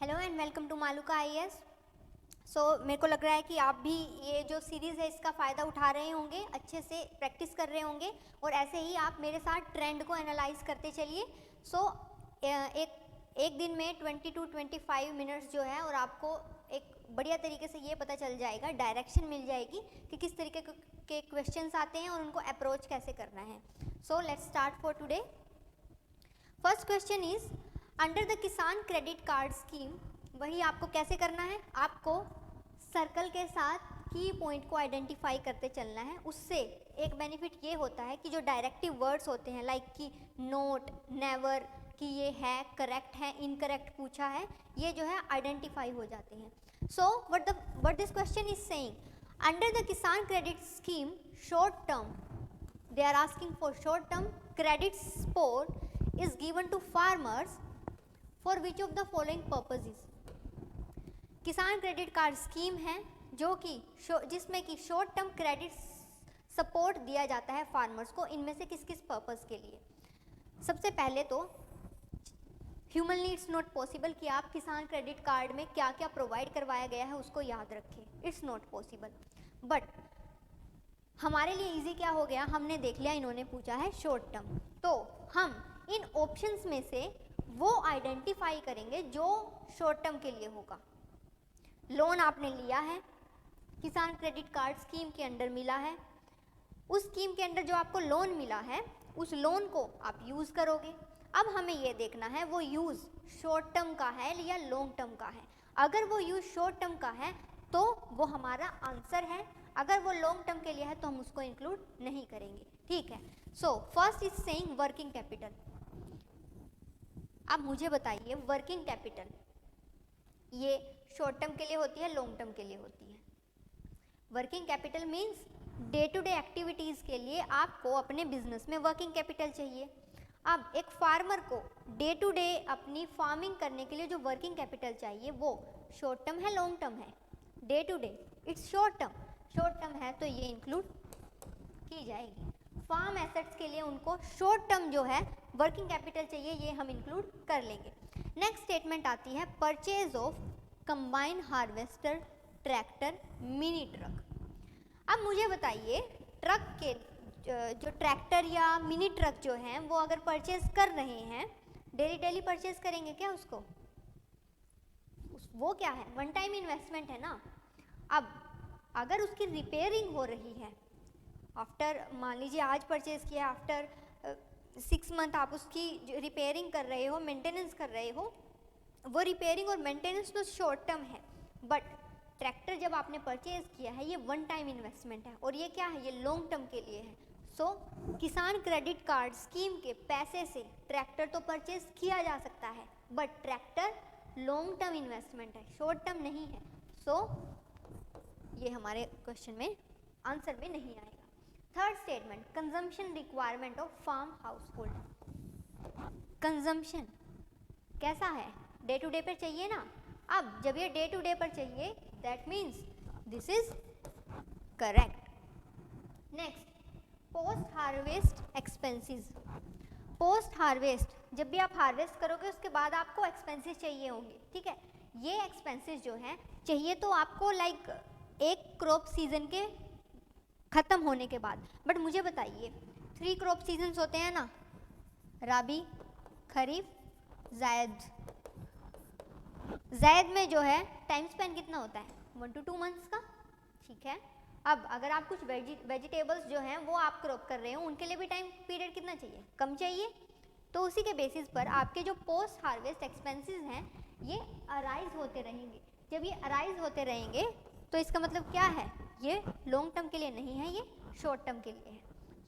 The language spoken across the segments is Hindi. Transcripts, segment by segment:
Hello and welcome to Maluka IAS. मेरे को लग रहा है कि आप भी ये जो सीरीज़ है इसका फ़ायदा उठा रहे होंगे, अच्छे से प्रैक्टिस कर रहे होंगे और ऐसे ही आप मेरे साथ ट्रेंड को एनालाइज करते चलिए। एक दिन में 20 to 25 मिनट्स जो है और आपको एक बढ़िया तरीके से ये पता चल जाएगा, डायरेक्शन मिल जाएगी कि किस तरीके के क्वेश्चंस आते हैं और उनको अप्रोच कैसे करना है। So let's start for today. First question is under the Kisan credit card scheme. वही आपको कैसे करना है, आपको सर्कल के साथ की पॉइंट को आइडेंटिफाई करते चलना है। उससे एक बेनिफिट ये होता है कि जो डायरेक्टिव वर्ड्स होते हैं लाइक कि नोट, नेवर, कि ये है, करेक्ट है, इनकरेक्ट पूछा है, ये जो है आइडेंटिफाई हो जाते हैं। So what this question is saying, under the Kisan credit scheme short term, they are asking for short term credit support is given to farmers for which of the following purposes। किसान क्रेडिट कार्ड स्कीम है जो कि जिसमें कि शॉर्ट टर्म क्रेडिट सपोर्ट दिया जाता है फार्मर्स को। इनमें से किस किस पर्पस के लिए? सबसे पहले तो ह्यूमन नीड्स नॉट पॉसिबल, कि आप किसान क्रेडिट कार्ड में क्या क्या प्रोवाइड करवाया गया है उसको याद रखें, इट्स नॉट पॉसिबल। बट हमारे लिए इजी क्या हो गया, हमने देख लिया इन्होंने पूछा है शॉर्ट टर्म, तो हम इन ऑप्शंस में से वो आइडेंटिफाई करेंगे जो शॉर्ट टर्म के लिए होगा। लोन आपने लिया है, किसान क्रेडिट कार्ड स्कीम के अंडर मिला है, उस स्कीम के अंडर जो आपको लोन मिला है उस लोन को आप यूज़ करोगे। अब हमें ये देखना है वो यूज़ शॉर्ट टर्म का है या लॉन्ग टर्म का है। अगर वो यूज़ शॉर्ट टर्म का है तो वो हमारा आंसर है, अगर वो लॉन्ग टर्म के लिए है तो हम उसको इंक्लूड नहीं करेंगे। ठीक है। So first is saying working capital. अब मुझे बताइए वर्किंग कैपिटल ये शॉर्ट टर्म के लिए होती है, लॉन्ग टर्म के लिए होती है? Working capital means day to day activities के लिए आपको अपने बिजनेस में वर्किंग कैपिटल चाहिए। अब एक फार्मर को डे टू डे अपनी फार्मिंग करने के लिए जो वर्किंग कैपिटल चाहिए वो शॉर्ट टर्म है, लॉन्ग टर्म है? Day to day it's short term. Short term है तो ये इंक्लूड की जाएगी। फार्म एसेट्स के लिए उनको शॉर्ट टर्म जो है वर्किंग कैपिटल चाहिए, ये हम इंक्लूड कर लेंगे। नेक्स्ट स्टेटमेंट आती है purchase of combine harvester, tractor, mini truck. अब मुझे बताइए ट्रक के जो ट्रैक्टर या मिनी ट्रक जो हैं वो अगर परचेज कर रहे हैं, डेली परचेज करेंगे क्या उसको? वो क्या है, वन टाइम इन्वेस्टमेंट है ना। अब अगर उसकी रिपेयरिंग हो रही है आफ्टर, मान लीजिए आज परचेज किया, आफ्टर 6 मंथ आप उसकी रिपेयरिंग कर रहे हो, मेंटेनेंस कर रहे हो, वो रिपेयरिंग और मेंटेनेंस तो शॉर्ट टर्म है। बट ट्रैक्टर जब आपने परचेज किया है ये वन टाइम इन्वेस्टमेंट है और ये क्या है, ये लॉन्ग टर्म के लिए है। सो किसान क्रेडिट कार्ड स्कीम के पैसे से ट्रैक्टर तो परचेज किया जा सकता है but tractor long term investment है, शॉर्ट टर्म नहीं है। सो ये हमारे क्वेश्चन में आंसर में नहीं आएगा। Third statement consumption requirement of farm household. Consumption कैसा है, डे टू डे पर चाहिए ना। अब जब ये डे टू डे पर चाहिए that means this is correct. Next post harvest expenses. Post harvest जब भी आप हार्वेस्ट करोगे उसके बाद आपको एक्सपेंसेस चाहिए होंगे, ठीक है। ये एक्सपेंसेस जो हैं चाहिए तो आपको लाइक एक क्रॉप सीजन के ख़त्म होने के बाद। बट मुझे बताइए 3 क्रॉप सीजन्स होते हैं ना, राबी, खरीफ, जायद। जायद में जो है टाइम स्पेन कितना होता है, 1 to 2 मंथ्स का, ठीक है। अब अगर आप कुछ वेजिटेबल्स जो हैं वो आप क्रॉप कर रहे हो उनके लिए भी टाइम पीरियड कितना चाहिए, कम चाहिए। तो उसी के बेसिस पर आपके जो पोस्ट हार्वेस्ट एक्सपेंसेस हैं ये अराइज होते रहेंगे। जब ये अराइज होते रहेंगे तो इसका मतलब क्या है, ये लॉन्ग टर्म के लिए नहीं है, ये शॉर्ट टर्म के लिए है।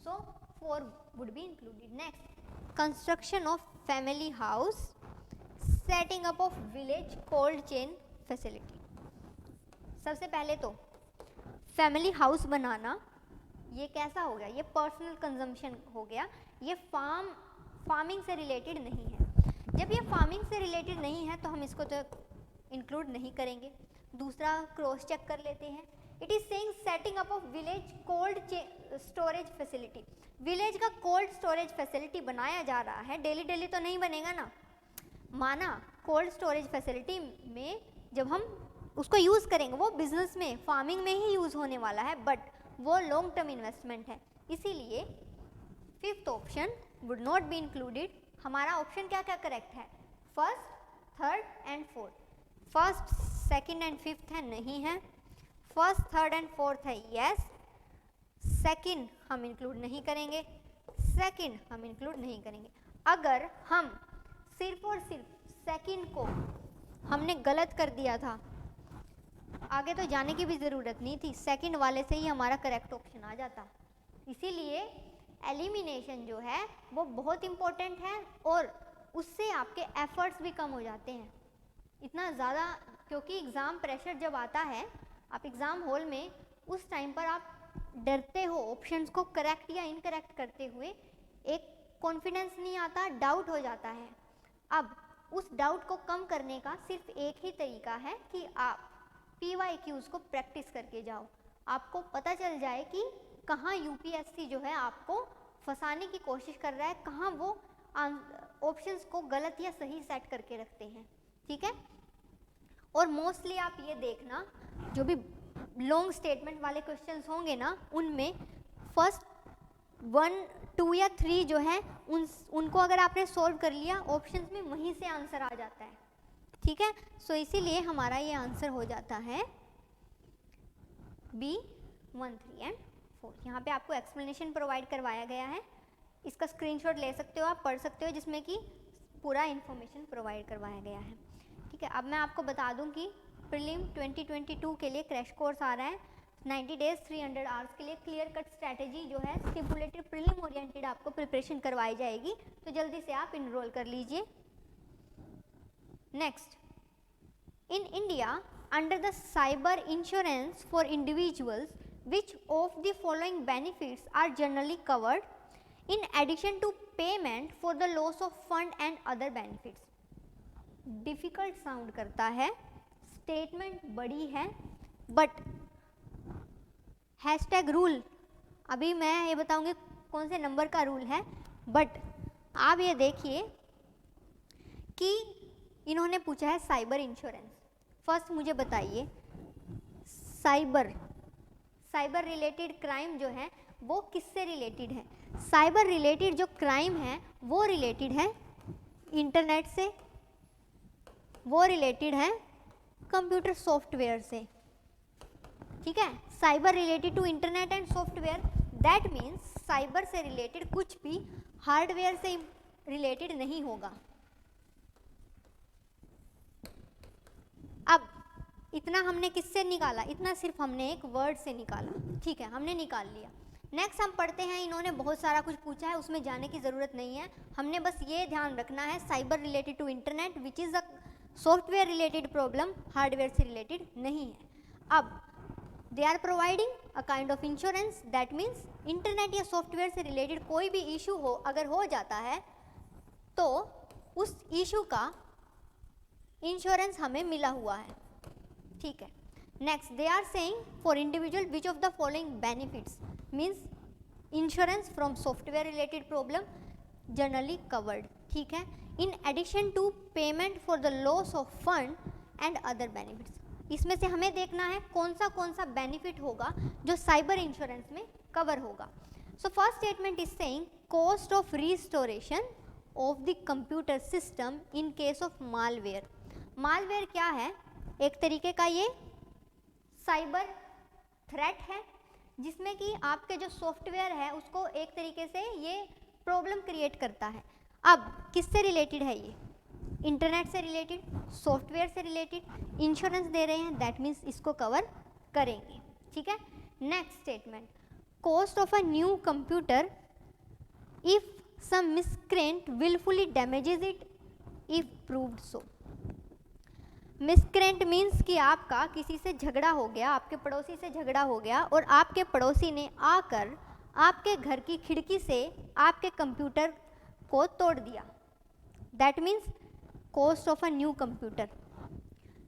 सो 4 would be included. Next construction of family house, setting up of village cold chain facility. सबसे पहले तो फैमिली हाउस बनाना ये कैसा हो गया, ये पर्सनल कंजम्पशन हो गया, ये फार्मिंग से रिलेटेड नहीं है। जब ये फार्मिंग से रिलेटेड नहीं है तो हम इसको तो इंक्लूड नहीं करेंगे। दूसरा क्रॉस चेक कर लेते हैं। It is saying setting up of village cold storage facility. Village का कोल्ड स्टोरेज फैसिलिटी बनाया जा रहा है, डेली तो नहीं बनेगा ना। माना कोल्ड स्टोरेज फैसिलिटी में जब हम उसको यूज़ करेंगे, वो बिजनेस में, फार्मिंग में ही यूज़ होने वाला है, बट वो लॉन्ग टर्म इन्वेस्टमेंट है, इसीलिए fifth option would not be included. हमारा ऑप्शन क्या क्या करेक्ट है? First, third and fourth. First, second and fifth है, नहीं है। फर्स्ट, थर्ड एंड फोर्थ है, यस। सेकंड हम इंक्लूड नहीं करेंगे, सेकंड हम इंक्लूड नहीं करेंगे। अगर हम सिर्फ और सिर्फ सेकंड को हमने गलत कर दिया था, आगे तो जाने की भी ज़रूरत नहीं थी, सेकंड वाले से ही हमारा करेक्ट ऑप्शन आ जाता। इसीलिए एलिमिनेशन जो है वो बहुत इम्पोर्टेंट है और उससे आपके एफर्ट्स भी कम हो जाते हैं इतना ज़्यादा, क्योंकि एग्ज़ाम प्रेशर जब आता है, आप एग्ज़ाम हॉल में उस टाइम पर आप डरते हो ऑप्शंस को करेक्ट या इनकरेक्ट करते हुए, एक कॉन्फिडेंस नहीं आता, डाउट हो जाता है। अब उस डाउट को कम करने का सिर्फ एक ही तरीका है कि आप PYQs को प्रैक्टिस करके जाओ, आपको पता चल जाए कि कहाँ UPSC जो है आपको फंसाने की कोशिश कर रहा है, कहाँ वो ऑप्शंस को गलत या सही सेट करके रखते हैं, ठीक है। और मोस्टली आप ये देखना, जो भी लॉन्ग स्टेटमेंट वाले क्वेश्चंस होंगे ना, उनमें फर्स्ट 1, 2 या 3 जो है उनको अगर आपने सोल्व कर लिया ऑप्शंस में, वहीं से आंसर आ जाता है, ठीक है। सो इसीलिए हमारा ये आंसर हो जाता है B 1, 3 एंड 4। यहाँ पे आपको एक्सप्लेनेशन प्रोवाइड करवाया गया है, इसका स्क्रीनशॉट ले सकते हो, आप पढ़ सकते हो, जिसमें कि पूरा इन्फॉर्मेशन प्रोवाइड करवाया गया है, ठीक है। अब मैं आपको बता दूं कि प्रीलिम 2022 के लिए क्रैश कोर्स आ रहा है, 90 डेज 300 आवर्स के लिए क्लियर कट स्ट्रैटेजी जो है स्टिपुलेटेड प्रीलिम ओरिएंटेड आपको प्रिपरेशन करवाई जाएगी, तो जल्दी से आप इनरोल कर लीजिए। Next, in India, under the cyber insurance for individuals, which of the following benefits are generally covered in addition to payment for the loss of fund and other benefits? Difficult sound करता है, statement बड़ी है, but हैशटैग रूल, अभी मैं ये बताऊंगी कौन से नंबर का रूल है, बट आप ये देखिए कि इन्होंने पूछा है साइबर इंश्योरेंस। फर्स्ट मुझे बताइए, साइबर रिलेटेड क्राइम जो है वो किससे रिलेटेड है? साइबर रिलेटेड जो क्राइम है वो रिलेटेड है इंटरनेट से, वो रिलेटेड है कंप्यूटर सॉफ्टवेयर से, ठीक है। Cyber related to internet and software, that means cyber से रिलेटेड कुछ भी हार्डवेयर से रिलेटेड नहीं होगा। अब इतना हमने किससे निकाला? इतना सिर्फ हमने एक वर्ड से निकाला, ठीक है, हमने निकाल लिया। नेक्स्ट हम पढ़ते हैं, इन्होंने बहुत सारा कुछ पूछा है, उसमें जाने की ज़रूरत नहीं है, हमने बस ये ध्यान रखना है cyber related to internet which is a software related problem, hardware से रिलेटेड नहीं है। अब they are providing a kind of insurance, that means internet या सॉफ्टवेयर से रिलेटेड कोई भी इशू हो, अगर हो जाता है तो उस इशू का इंश्योरेंस हमें मिला हुआ है, ठीक है। Next, they are saying for individual which of the following benefits means insurance from software related problem generally covered, ठीक है, in addition to payment for the loss of fund and other benefits. इसमें से हमें देखना है कौन सा बेनिफिट होगा जो साइबर इंश्योरेंस में कवर होगा। So first statement is saying cost of restoration of the computer system in case of malware. Malware क्या है? एक तरीके का ये साइबर थ्रेट है, जिसमें कि आपके जो सॉफ्टवेयर है उसको एक तरीके से ये प्रॉब्लम क्रिएट करता है। अब किससे रिलेटेड है ये? इंटरनेट से रिलेटेड, सॉफ्टवेयर से रिलेटेड, इंश्योरेंस दे रहे हैं, दैट मीन्स इसको कवर करेंगे, ठीक है। Next statement, cost of a new computer if some miscreant wilfully damages it if proved so. Miscreant means कि आपका किसी से झगड़ा हो गया, आपके पड़ोसी से झगड़ा हो गया और आपके पड़ोसी ने आकर आपके घर की खिड़की से आपके कंप्यूटर को तोड़ दिया, that means cost of a new computer.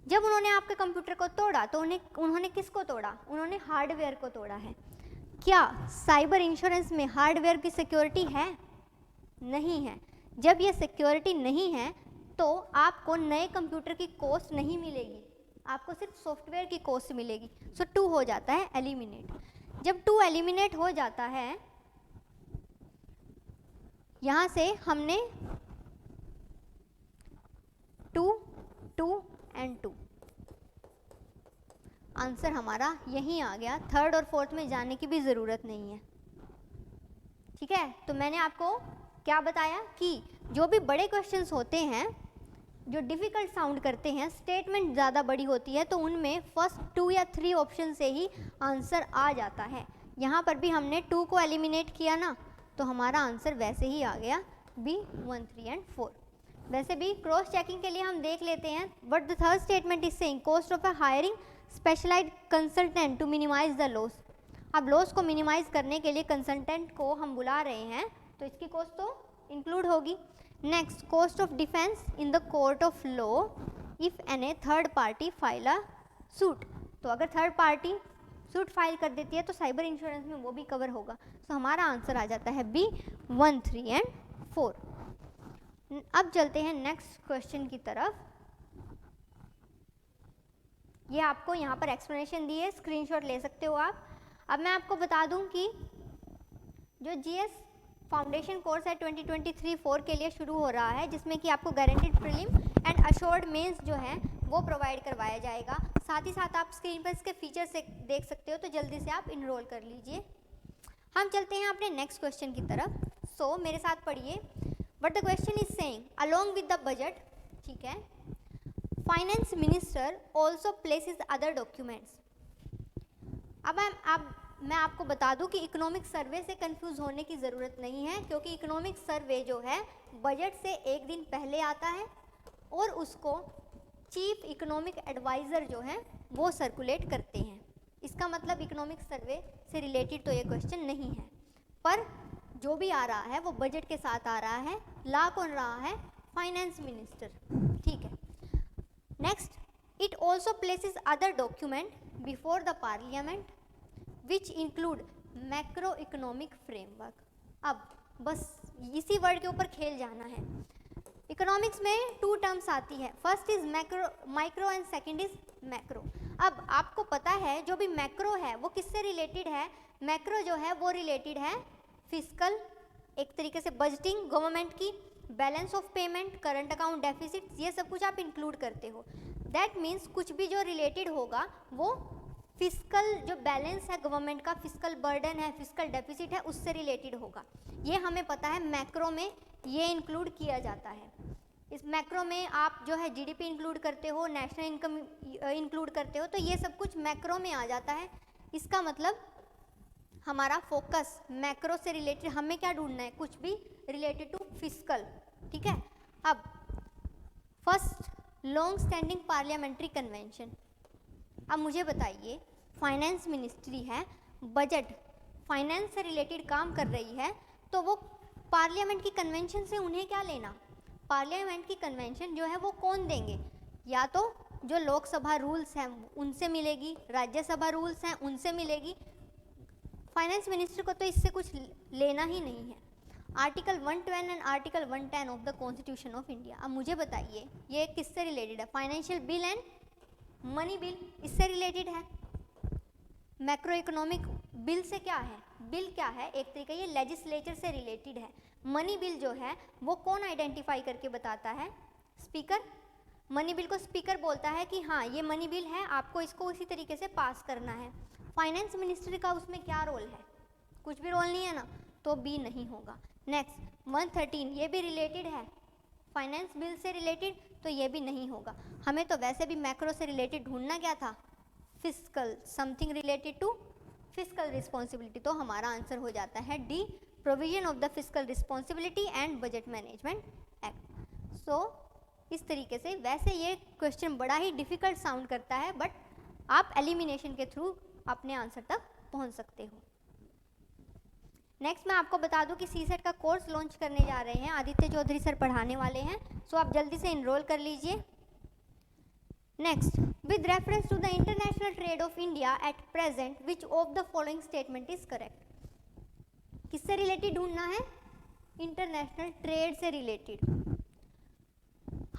जब उन्होंने आपके कंप्यूटर को तोड़ा तो उन्होंने किसको तोड़ा? उन्होंने हार्डवेयर को तोड़ा है। क्या साइबर इंश्योरेंस में हार्डवेयर की सिक्योरिटी है? नहीं है। जब ये सिक्योरिटी नहीं है तो आपको नए कंप्यूटर की कॉस्ट नहीं मिलेगी, आपको सिर्फ सॉफ्टवेयर की कॉस्ट मिलेगी। सो 2 हो जाता है एलिमिनेट। जब 2 एलिमिनेट हो जाता है, यहाँ से हमने 2, 2 एंड 2, आंसर हमारा यहीं आ गया। थर्ड और फोर्थ में जाने की भी ज़रूरत नहीं है, ठीक है। तो मैंने आपको क्या बताया कि जो भी बड़े क्वेश्चंस होते हैं जो डिफ़िकल्ट साउंड करते हैं, स्टेटमेंट ज़्यादा बड़ी होती है, तो उनमें फर्स्ट 2 या 3 ऑप्शन से ही आंसर आ जाता है। यहाँ पर भी हमने 2 को एलिमिनेट किया ना, तो हमारा आंसर वैसे ही आ गया बी 1, 3 एंड 4। वैसे भी क्रॉस चेकिंग के लिए हम देख लेते हैं but the third statement is saying cost of hiring specialised consultant to minimise the loss. अब लॉस को मिनिमाइज करने के लिए कंसल्टेंट को हम बुला रहे हैं, तो इसकी कॉस्ट तो इंक्लूड होगी। Next, cost of defence in the court of law if any third party file a suit. तो अगर थर्ड पार्टी सूट फाइल कर देती है तो साइबर इंश्योरेंस में वो भी कवर होगा। तो हमारा आंसर आ जाता है बी 1, 3 एंड 4। अब चलते हैं नेक्स्ट क्वेश्चन की तरफ। ये आपको यहाँ पर एक्सप्लेनेशन दी है, स्क्रीनशॉट ले सकते हो आप। अब मैं आपको बता दूं कि जो जीएस फाउंडेशन कोर्स है 2023-4 के लिए शुरू हो रहा है, जिसमें कि आपको guaranteed prelim and assured mains जो है वो प्रोवाइड करवाया जाएगा। साथ ही साथ आप स्क्रीन पर इसके फीचर्स देख सकते हो, तो जल्दी से आप इनरोल कर लीजिए। हम चलते हैं अपने नेक्स्ट क्वेश्चन की तरफ। सो मेरे साथ पढ़िए। But the question is saying along with the budget, ठीक है, finance minister also places other documents. अब मैं आपको बता दूं कि इकोनॉमिक सर्वे से कंफ्यूज होने की ज़रूरत नहीं है, क्योंकि इकोनॉमिक सर्वे जो है बजट से एक दिन पहले आता है और उसको चीफ इकोनॉमिक एडवाइज़र जो है वो सर्कुलेट करते हैं। इसका मतलब इकोनॉमिक सर्वे से रिलेटेड तो ये क्वेश्चन नहीं है, पर जो भी आ रहा है वो बजट के साथ आ रहा है। ला कौन रहा है? फाइनेंस मिनिस्टर, ठीक है। Next, it also places other document before the parliament which include macro economic framework. अब बस इसी वर्ड के ऊपर खेल जाना है। इकोनॉमिक्स में 2 टर्म्स आती है, first is micro and second is macro. अब आपको पता है जो भी मैक्रो है वो किससे रिलेटेड है? मैक्रो जो है वो रिलेटेड है फिस्कल, एक तरीके से बजटिंग गवर्नमेंट की, balance of payment, current account deficit, ये सब कुछ आप इंक्लूड करते हो। दैट मीन्स कुछ भी जो रिलेटेड होगा वो फिस्कल जो बैलेंस है गवर्नमेंट का, फिस्कल बर्डन है, फिस्कल डेफिसिट है, उससे रिलेटेड होगा। ये हमें पता है, मैक्रो में ये इंक्लूड किया जाता है। इस मैक्रो में आप जो है जीडीपी इंक्लूड करते हो, नेशनल इनकम इंक्लूड करते हो, तो ये सब कुछ मैक्रो में आ जाता है। इसका मतलब हमारा फोकस मैक्रो से रिलेटेड, हमें क्या ढूंढना है? कुछ भी रिलेटेड टू फिस्कल, ठीक है। अब first, long standing parliamentary convention. अब मुझे बताइए, फाइनेंस मिनिस्ट्री है, बजट फाइनेंस से रिलेटेड काम कर रही है, तो वो पार्लियामेंट की कन्वेंशन से उन्हें क्या लेना? पार्लियामेंट की कन्वेंशन जो है वो कौन देंगे? या तो जो लोकसभा रूल्स हैं उनसे मिलेगी, राज्यसभा रूल्स हैं उनसे मिलेगी। फाइनेंस मिनिस्टर को तो इससे कुछ लेना ही नहीं है। Article 112 and article 110 of the constitution of India. अब मुझे बताइए ये किससे रिलेटेड है? Financial bill and money bill, इससे रिलेटेड है। मैक्रो इकोनॉमिक बिल से क्या है? बिल क्या है? एक तरीके ये लेजिस्लेचर से रिलेटेड है। मनी बिल जो है वो कौन आइडेंटिफाई करके बताता है? स्पीकर। मनी बिल को स्पीकर बोलता है कि हाँ ये मनी बिल है, आपको इसको उसी तरीके से पास करना है। फाइनेंस मिनिस्ट्री का उसमें क्या रोल है? कुछ भी रोल नहीं है ना, तो बी नहीं होगा। नेक्स्ट 113, ये भी रिलेटेड है फाइनेंस बिल से रिलेटेड, तो ये भी नहीं होगा। हमें तो वैसे भी मैक्रो से रिलेटेड ढूंढना क्या था? Fiscal, something related to fiscal responsibility. तो हमारा आंसर हो जाता है D, provision of the fiscal responsibility and budget management act. So इस तरीके से, वैसे ये क्वेश्चन बड़ा ही डिफिकल्ट साउंड करता है, बट आप एलिमिनेशन के थ्रू अपने आंसर तक पहुंच सकते हो। नेक्स्ट मैं आपको बता दूं कि सीसेट का कोर्स लॉन्च करने जा रहे हैं, आदित्य चौधरी सर पढ़ाने वाले हैं, सो आप जल्दी से इनरोल कर लीजिए। Next, with reference to the international trade of India at present which of the following statement is correct. किससे रिलेटेड ढूंढना है? इंटरनेशनल ट्रेड से रिलेटेड।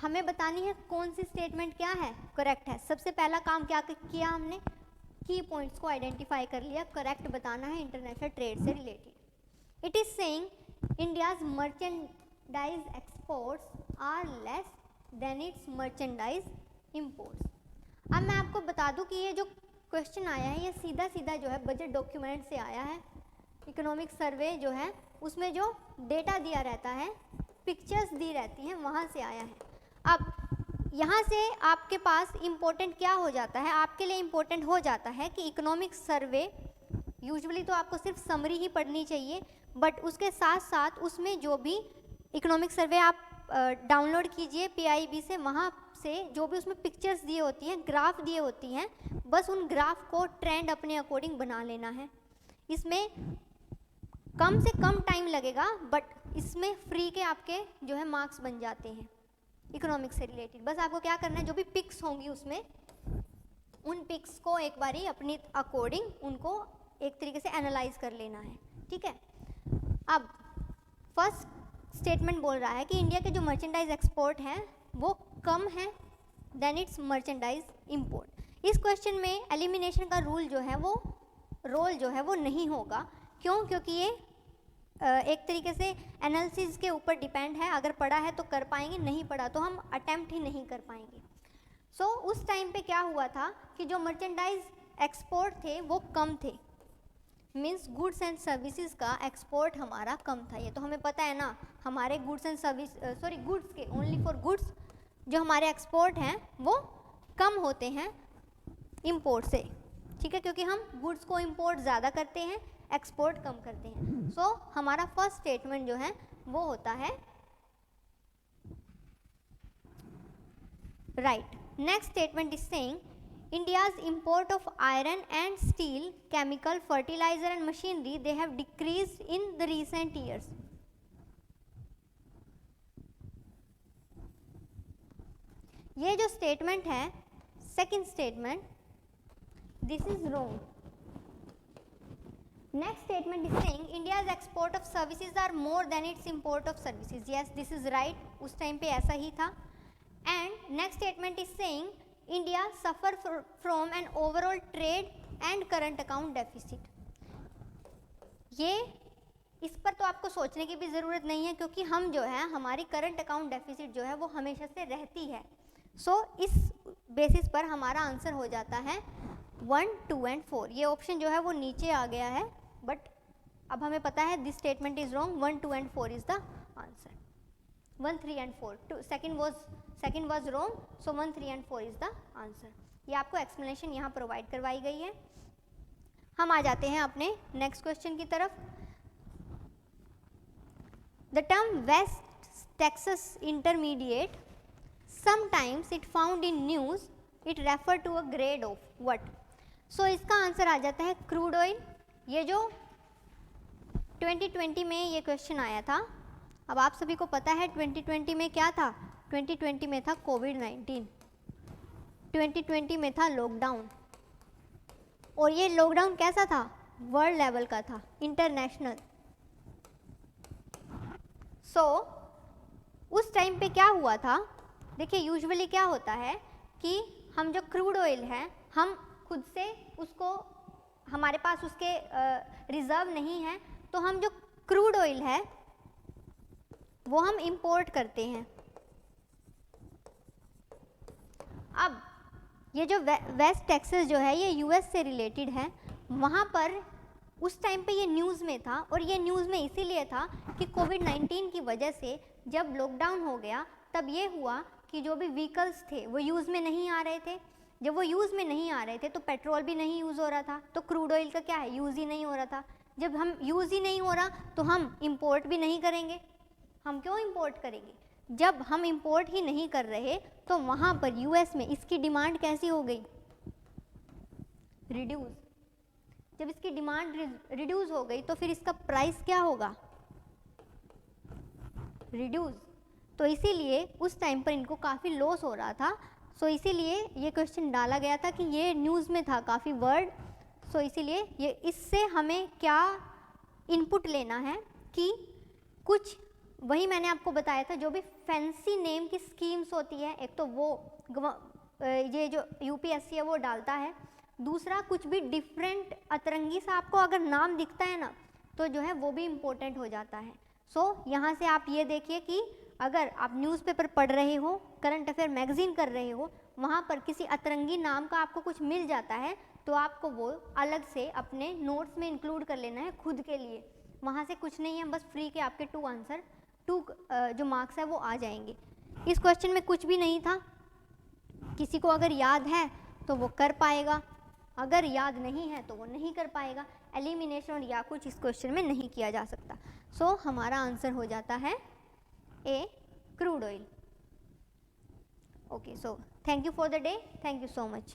हमें बतानी है कौन सी स्टेटमेंट क्या है, करेक्ट है। सबसे पहला काम क्या किया हमने, की पॉइंट्स को आइडेंटिफाई कर लिया, करेक्ट बताना है इंटरनेशनल ट्रेड से related. It is saying India's merchandise exports are less than its merchandise imports. अब मैं आपको बता दूं कि ये जो क्वेश्चन आया है ये सीधा सीधा जो है बजट डॉक्यूमेंट से आया है। इकोनॉमिक सर्वे जो है उसमें जो डेटा दिया रहता है, पिक्चर्स दी रहती हैं, वहाँ से आया है। अब यहाँ से आपके पास इम्पोर्टेंट क्या हो जाता है, आपके लिए इम्पोर्टेंट हो जाता है कि इकोनॉमिक सर्वे यूजुअली तो आपको सिर्फ समरी ही पढ़नी चाहिए, बट उसके साथ साथ उसमें जो भी इकोनॉमिक सर्वे आप डाउनलोड कीजिए PIB से, वहाँ से जो भी उसमें पिक्चर्स दिए होती हैं, ग्राफ दिए होती हैं, बस उन ग्राफ को ट्रेंड अपने अकॉर्डिंग बना लेना है। इसमें कम से कम टाइम लगेगा, बट इसमें फ्री के आपके जो है मार्क्स बन जाते हैं इकोनॉमिक्स से रिलेटेड। बस आपको क्या करना है, जो भी पिक्स होंगी उसमें उन पिक्स को एक बारी अपनी अकॉर्डिंग उनको एक तरीके से एनालाइज कर लेना है, ठीक है। अब फर्स्ट स्टेटमेंट बोल रहा है कि इंडिया के जो मर्चेंडाइज एक्सपोर्ट हैं वो कम है देन इट्स मर्चेंडाइज इंपोर्ट। इस क्वेश्चन में एलिमिनेशन का रोल जो है वो नहीं होगा। क्यों? क्योंकि ये एक तरीके से एनालिसिस के ऊपर डिपेंड है। अगर पढ़ा है तो कर पाएंगे, नहीं पढ़ा तो हम अटेम्प्ट ही नहीं कर पाएंगे। सो उस टाइम पे क्या हुआ था कि जो मर्चेंडाइज एक्सपोर्ट थे वो कम थे, मीन्स गुड्स एंड सर्विसेज का एक्सपोर्ट हमारा कम था। ये तो हमें पता है ना, हमारे गुड्स एंड सर्विस गुड्स के ओनली फॉर गुड्स जो हमारे एक्सपोर्ट हैं वो कम होते हैं इंपोर्ट से, ठीक है, क्योंकि हम गुड्स को इंपोर्ट ज़्यादा करते हैं, एक्सपोर्ट कम करते हैं। सो हमारा फर्स्ट स्टेटमेंट जो है वो होता है right. Next statement is saying India's import of iron and steel, chemical, fertilizer and machinery, they have decreased in the recent years. ये जो स्टेटमेंट है, second statement, this is wrong. Next statement is saying India's export of services are more than its import of services. Yes, this is right. उस टाइम पे ऐसा ही था। And next statement is saying India suffer from an overall trade and current account deficit. ये इस पर तो आपको सोचने की भी ज़रूरत नहीं है, क्योंकि हम जो है हमारी करंट अकाउंट डेफिसिट जो है वो हमेशा से रहती है। सो इस बेसिस पर हमारा आंसर हो जाता है 1, 2 एंड 4। ये ऑप्शन जो है वो नीचे आ गया है, बट अब हमें पता है this statement is wrong. 1, 2 and 4 is the answer. 1, 3 and 4। Second was wrong, so 1, 3 and 4 is the answer. ये आपको एक्सप्लेनेशन यहाँ प्रोवाइड करवाई गई है। हम आ जाते हैं अपने नेक्स्ट क्वेश्चन की तरफ। The term West Texas Intermediate, sometimes it found in news, it refer to a grade of what. So इसका आंसर आ जाता है क्रूड ऑयल। ये जो 2020 में ये क्वेश्चन आया था, अब आप सभी को पता है 2020 में क्या था। 2020 में था कोविड-19, 2020 में था लॉकडाउन, और ये लॉकडाउन कैसा था, वर्ल्ड लेवल का था, इंटरनेशनल। सो उस टाइम पे क्या हुआ था, देखिए यूजुअली क्या होता है कि हम जो क्रूड ऑयल है हम खुद से उसको, हमारे पास उसके रिजर्व नहीं है, तो हम जो क्रूड ऑयल है वो हम इंपोर्ट करते हैं। अब ये जो वेस्ट टेक्सास जो है ये US से रिलेटेड है। वहाँ पर उस टाइम पे ये न्यूज़ में था, और ये न्यूज़ में इसीलिए था कि कोविड-19 की वजह से जब लॉकडाउन हो गया तब ये हुआ कि जो भी व्हीकल्स थे वो यूज़ में नहीं आ रहे थे। जब वो यूज़ में नहीं आ रहे थे तो पेट्रोल भी नहीं यूज़ हो रहा था, तो क्रूड ऑयल का क्या है, यूज़ ही नहीं हो रहा था। जब हम यूज़ ही नहीं हो रहा तो हम इंपोर्ट भी नहीं करेंगे। हम क्यों इंपोर्ट करेंगे? जब हम इंपोर्ट ही नहीं कर रहे तो वहाँ पर US में इसकी डिमांड कैसी हो गई, रिड्यूस। जब इसकी डिमांड रिड्यूस हो गई तो फिर इसका प्राइस क्या होगा, रिड्यूस। तो इसीलिए उस टाइम पर इनको काफ़ी लॉस हो रहा था। सो इसीलिए ये क्वेश्चन डाला गया था कि ये न्यूज़ में था काफ़ी वर्ड। सो इसीलिए ये, इससे हमें क्या इनपुट लेना है कि कुछ वही मैंने आपको बताया था, जो भी फैंसी नेम की स्कीम्स होती है, एक तो वो ये जो यूपीएससी है वो डालता है, दूसरा कुछ भी डिफरेंट अतरंगी सा आपको अगर नाम दिखता है ना, तो जो है वो भी इम्पोर्टेंट हो जाता है। सो यहाँ से आप ये देखिए कि अगर आप न्यूज़पेपर पढ़ रहे हो, करंट अफेयर मैगजीन कर रहे हो, वहाँ पर किसी अतरंगी नाम का आपको कुछ मिल जाता है, तो आपको वो अलग से अपने नोट्स में इंक्लूड कर लेना है खुद के लिए। वहाँ से कुछ नहीं है, बस फ्री के आपके 2 आंसर, 2 जो मार्क्स है वो आ जाएंगे। इस क्वेश्चन में कुछ भी नहीं था, किसी को अगर याद है तो वो कर पाएगा, अगर याद नहीं है तो वो नहीं कर पाएगा। एलिमिनेशन और या कुछ इस क्वेश्चन में नहीं किया जा सकता। सो हमारा आंसर हो जाता है A, crude oil. Okay, so thank you for the day, thank you so much.